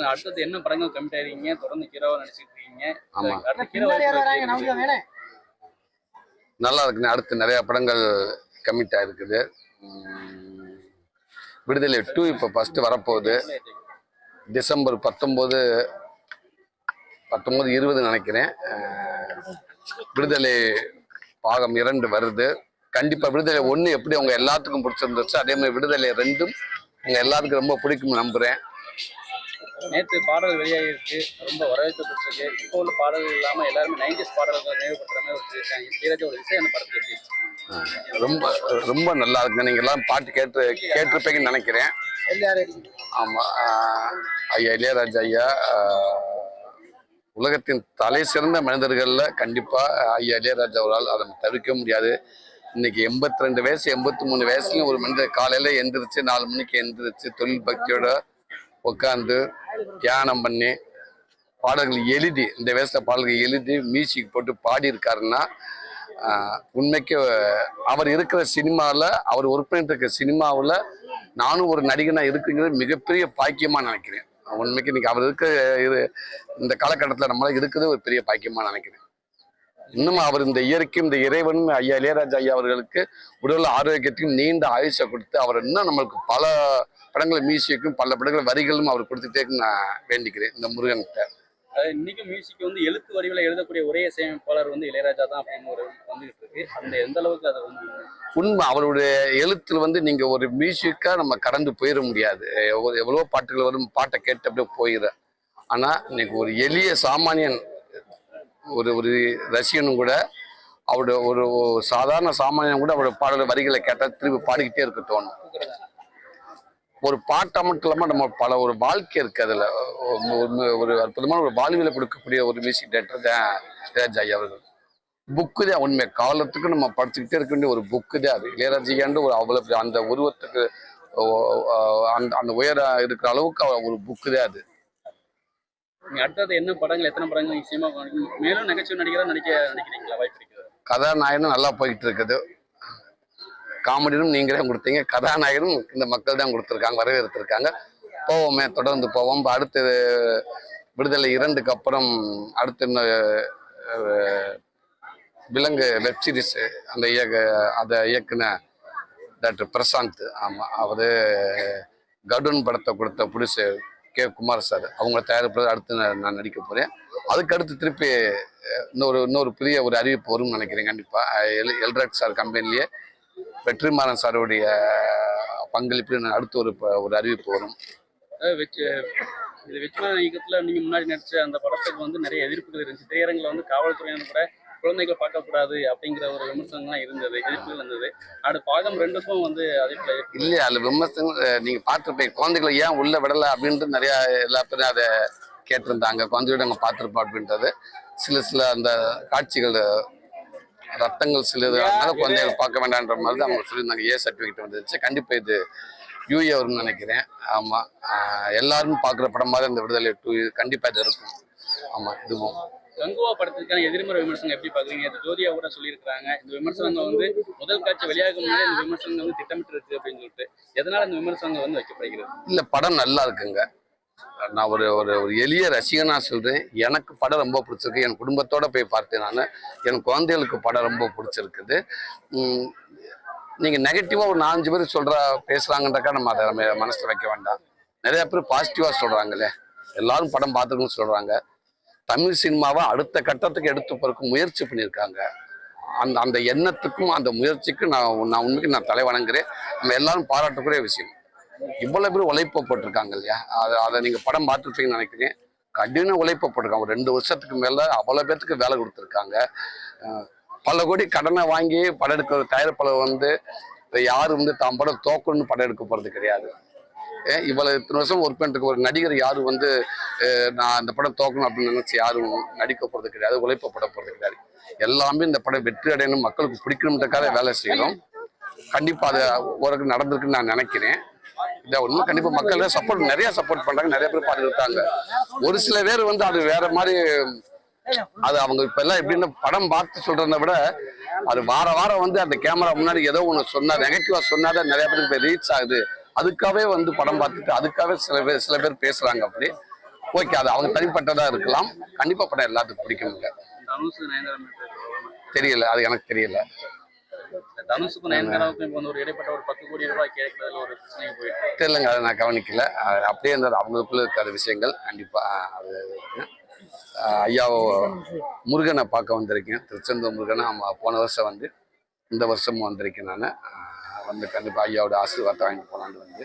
அடுத்தது என்ன படங்கள் கமிட் ஆயிருக்கீங்க? தொடர்ந்து ஹீரோவா நடிச்சிட்டு இருக்கீங்க. ஆமா, அடுத்த ஹீரோ நல்லா இருக்குங்க. அடுத்து நிறைய படங்கள் கமிட் ஆயிருக்குது. விடுதலை 2 இப்போ ஃபர்ஸ்ட் வரப்போகுது. டிசம்பர் 19, 20 நினைக்கிறேன். விடுதலை பாகம் 2 வருது. கண்டிப்பா விடுதலை 1 எப்படி அவங்க எல்லாத்துக்கும் பிடிச்சிருந்துச்சு, அதே மாதிரி விடுதலை 2 உங்க எல்லாத்துக்கும் ரொம்ப பிடிக்கும் நம்புறேன். நேற்று பாடல் வெளியாகிருக்கு, ரொம்ப வரவேற்கப்பட்டிருக்கு. இப்போ உள்ள பாடல்கள் இல்லாம எல்லாருமே 90s பாடல்கள் நினைவுபடுத்துற மாதிரி வச்சிருக்காங்க. இளையராஜாவோட இசை என்ன படத்துல எப்படி? ரொம்ப ரொம்ப நல்லா இருக்குங்க. நீங்க எல்லாம் பாட்டு கேட்டிருப்பீங்கன்னு நினைக்கிறேன். ஆமா, ஐயா இளையராஜா ஐயா உலகத்தின் தலை சிறந்த மனிதர்கள்ல கண்டிப்பா ஐயா இளையராஜா அவரால் அதை தவிர்க்க முடியாது. இன்னைக்கு 82 வயசு 83 வயசுலயும் ஒரு மனிதர் காலையில எந்திரிச்சு 4 மணிக்கு எந்திரிச்சு தொழில் பக்தியோட உட்காந்து தியானம் பண்ணி பாடல்கள் எழுதி, இந்த வயசுல பாடல்கள் எழுதி மியூசிக் போட்டு பாடி இருக்காருன்னா உண்மைக்கு அவர் இருக்கிற சினிமாவில், அவர் ஒர்க் பண்ணிட்டு இருக்க சினிமாவில் நானும் ஒரு நடிகனா இருக்குங்கிறது மிகப்பெரிய பாக்கியமா நினைக்கிறேன். உண்மைக்கு இன்னைக்கு அவர் இருக்க இந்த காலகட்டத்தில் நம்மளால இருக்குது ஒரு பெரிய பாக்கியமா நினைக்கிறேன். இன்னும் அவர் இந்த இயற்கையும் இந்த இறைவன் ஐயா இளையராஜா ஐயா அவர்களுக்கு உடல் ஆரோக்கியத்தையும் நீண்ட ஆயுஷை கொடுத்து அவர் இன்னும் நம்மளுக்கு பல படங்கள் மியூசிக்கும் பல படங்கள் வரிகளும் அவர் கொடுத்துட்டே நான் வேண்டிக்கிறேன் இந்த முருகன்கிட்ட. இன்னைக்கு மியூசிக் வந்து எழுத்து வடிவில் எழுதக்கூடிய ஒரே இசையமைப்பாளர் வந்து இளையராஜா தான் அப்படின்னு ஒரு வந்துகிட்டு இருக்கு. அந்த எந்த அளவுக்கு அதை வந்து உண்மை, அவருடைய எழுத்துல வந்து நீங்க ஒரு மியூசிக்கா நம்ம கடந்து போயிட முடியாது. எவ்வளவோ பாட்டுகள் வரும், பாட்டை கேட்டு அப்படியே போயிடுற. ஆனா இன்னைக்கு ஒரு எளிய சாமானியன், ஒரு ரசிகனும் கூட அவருடைய ஒரு சாதாரண சாமானியன் கூட அவருடைய பாடல வரிகளை கேட்டால் திருப்பி பாடிக்கிட்டே இருக்க தோணும். ஒரு பாட்டை மட்டும் இல்லாமல் நம்ம பல ஒரு வாழ்க்கை இருக்கு, அதுல ஒரு அற்புதமான ஒரு வாழ்வியலை கொடுக்கக்கூடிய ஒரு மியூசிக் டைரக்டர் தான் இளையராஜா ஐயா அவர்கள். புக்கு தான் உண்மை, காலத்துக்கு நம்ம படிச்சுக்கிட்டே இருக்க வேண்டிய ஒரு புக்கு தான் அது. இளையராஜாண்டு ஒரு அவ்வளவு அந்த உருவத்துக்கு அந்த உயர இருக்கிற அளவுக்கு ஒரு புக்கு தான் அது. அடுத்தது என்ன படங்கள், எத்தனை படங்கள் நிச்சயமா மேலும் நகைச்சுவை நடிகராக நினைக்கிறீங்களா? வாய்ப்பு இருக்குது. கதாநாயகனும் நல்லா போயிட்டு இருக்குது. காமெடியும் நீங்களே கொடுத்தீங்க, கதாநாயகனும் இந்த மக்கள் தான் கொடுத்துருக்காங்க, வரவேற்றிருக்காங்க. போவோமே, தொடர்ந்து போவோம். அடுத்து விடுதலை 2க்கு அப்புறம் அடுத்து விலங்கு வெப் சீரிஸ் அதை இயக்குன டாக்டர் பிரசாந்த். ஆமாம், அவர் கருடன் படத்தை கொடுத்த ப்ரொடியூசர் கே. குமார் சார், அவங்க தயாரிப்பது அடுத்து நான் நடிக்க போகிறேன். அதுக்கடுத்து திருப்பி இன்னொரு பெரிய ஒரு அறிவிப்பு வரும்னு நினைக்கிறேன். கண்டிப்பாக எல்ராட் சார் கம்பெனிலேயே வெற்றிமாறன் சாருடைய பங்களிப்பு அடுத்து ஒரு அறிவிப்பு வரும். வெற்றிமாறன் இயக்கத்தில் நீங்கள் முன்னாடி நடிச்ச அந்த படத்துக்கு வந்து நிறைய எதிர்ப்புகள் இருந்துச்சு. திரையரங்கில் வந்து காவல்துறையினர் கூட குழந்தைகளை பார்க்கக்கூடாது அப்படிங்கிற ஒரு விமர்சனம்லாம் இருந்தது, எதிர்ப்புகள் இருந்தது. அது பாகம் 2க்கும் வந்து அதே இல்லையா, அது விமர்சனம் நீங்க பார்த்துருப்பீங்க. குழந்தைகளை ஏன் உள்ள விடலை அப்படின்ட்டு நிறைய எல்லா பேரும் அதை கேட்டிருந்தாங்க. குழந்தையோட அங்கே பார்த்துருப்போம் அப்படின்றது. சில அந்த காட்சிகள் ரத்தங்கள் சிலது, அதனால குழந்தைகள் பார்க்க வேண்டான்ற மாதிரி தான் அவங்க சொல்லியிருந்தாங்க. சர்டிஃபிகேட் வந்துருச்சு. கண்டிப்பா இது யூஏ வரும்னு நினைக்கிறேன். ஆமா, எல்லாரும் பார்க்குற படமாக இந்த விடுதலை 2 கண்டிப்பா இது இருக்கும். ஆமா, இதுவும் கங்குவா படத்துக்கான எதிர்மறை விமர்சனம் எப்படி பாக்குறீங்க? ஜோதியா கூட சொல்லியிருக்காங்க, இந்த விமர்சனங்கள் வந்து முதல் காட்சி வெளியாகும் முன்னாடி இந்த விமர்சனங்கள் வந்து திட்டமிட்டு இருக்கு அப்படின்னு சொல்லிட்டு. எதனால இந்த விமர்சனங்கள் வந்து வைக்கப்படுகிறது? இல்ல, படம் நல்லா இருக்குங்க. நான் ஒரு எளிய ரசிகனா சொல்றேன். எனக்கு படம் ரொம்ப பிடிச்சிருக்கு. என் குடும்பத்தோட போய் பார்த்தேன். நான் என் குழந்தைகளுக்கு படம் ரொம்ப பிடிச்சிருக்குது. நீங்க நெகட்டிவா ஒரு 4-5 பேர் பேசுறாங்கன்றக்கா நம்ம அதை நம்ம மனசுல வைக்க வேண்டாம். நிறைய பேர் பாசிட்டிவா சொல்றாங்களே, எல்லாரும் படம் பார்த்துக்கணும்னு சொல்றாங்க. தமிழ் சினிமாவை அடுத்த கட்டத்துக்கு எடுத்து போறதுக்கு முயற்சி பண்ணியிருக்காங்க. அந்த எண்ணத்துக்கும் அந்த முயற்சிக்கும் நான் உண்மைக்கு நான் தலை வணங்குறேன். நம்ம எல்லாரும் பாராட்டக்கூடிய விஷயம். இவ்வளவு பேர் உழைப்ப போட்டிருக்காங்க இல்லையா, அதை நீங்க படம் பார்த்துருப்பீங்கன்னு நினைக்கிறேன். கடின உழைப்ப போட்டிருக்காங்க. ஒரு 2 வருஷத்துக்கு மேல அவ்வளவு பேருக்கு வேலை கொடுத்துருக்காங்க. பல கோடி கடனை வாங்கி படம் எடுக்கிற தயாரிப்பாளர் வந்து யாரும் வந்து தான் படம் தோக்கணும்னு படம் எடுக்க போறது கிடையாது. இவ்வளவு இத்தனை வருஷம் ஒர்க் பண்ணிட்டு ஒரு நடிகர் யாரும் வந்து நான் இந்த படம் தோக்கணும் அப்படின்னு நினைச்சு யாரும் நடிக்க போறது கிடையாது, உழைப்பப்பட போறது கிடையாது. எல்லாமே இந்த படம் வெற்றி அடையணும், மக்களுக்கு பிடிக்கணுன்றக்காக வேலை செய்யணும். கண்டிப்பா அது ஒரு நடந்திருக்குன்னு நான் நினைக்கிறேன். இதை ஒன்றும் கண்டிப்பா மக்கள் நிறைய சப்போர்ட் பண்றாங்க, நிறைய பேர் பார்த்துட்டு இருக்காங்க. ஒரு சில பேர் வந்து அது வேற மாதிரி, அது அவங்க இப்ப எல்லாம் எப்படின்னு படம் பார்த்து சொல்றதை விட அது வாரம் வந்து அந்த கேமரா முன்னாடி ஏதோ ஒன்று சொன்னா, நெகட்டிவா சொன்னாதான் நிறைய பேருக்கு ரீச் ஆகுது. அதுக்காகவே வந்து படம் பார்த்துட்டு அதுக்காகவே சில பேர் பேசுறாங்க. அப்படி ஓகே, அது அவங்க தனிப்பட்டதா இருக்கலாம். கண்டிப்பா படம் எல்லாத்துக்கும் பிடிக்கும். இல்ல தனுஷ் நயன்தாரா மேட்டர் தெரியல, அது எனக்கு தெரியல. தனுஷுக்கும் நயன்தாராவுக்கும் இப்போ வந்து ஒரு இடைப்பட்ட ஒரு 10 கோடி ரூபாய் கேட்கறதுல ஒரு பிரச்சனை போயிட்டு தெரியலங்க, அதை நான் கவனிக்கல. அப்படியே இருந்தது அவங்களுக்குள்ள இருக்காத விஷயங்கள். கண்டிப்பா அது ஐயா முருகனை பார்க்க வந்திருக்கேன். திருச்செந்தூர் முருகனை போன வருஷம் வந்து இந்த வருஷமும் வந்திருக்கேன். நான் வந்து கண்டிப்பா ஐயாவோட ஆசீர்வாதத்தை வாங்கி போனான்னு வந்து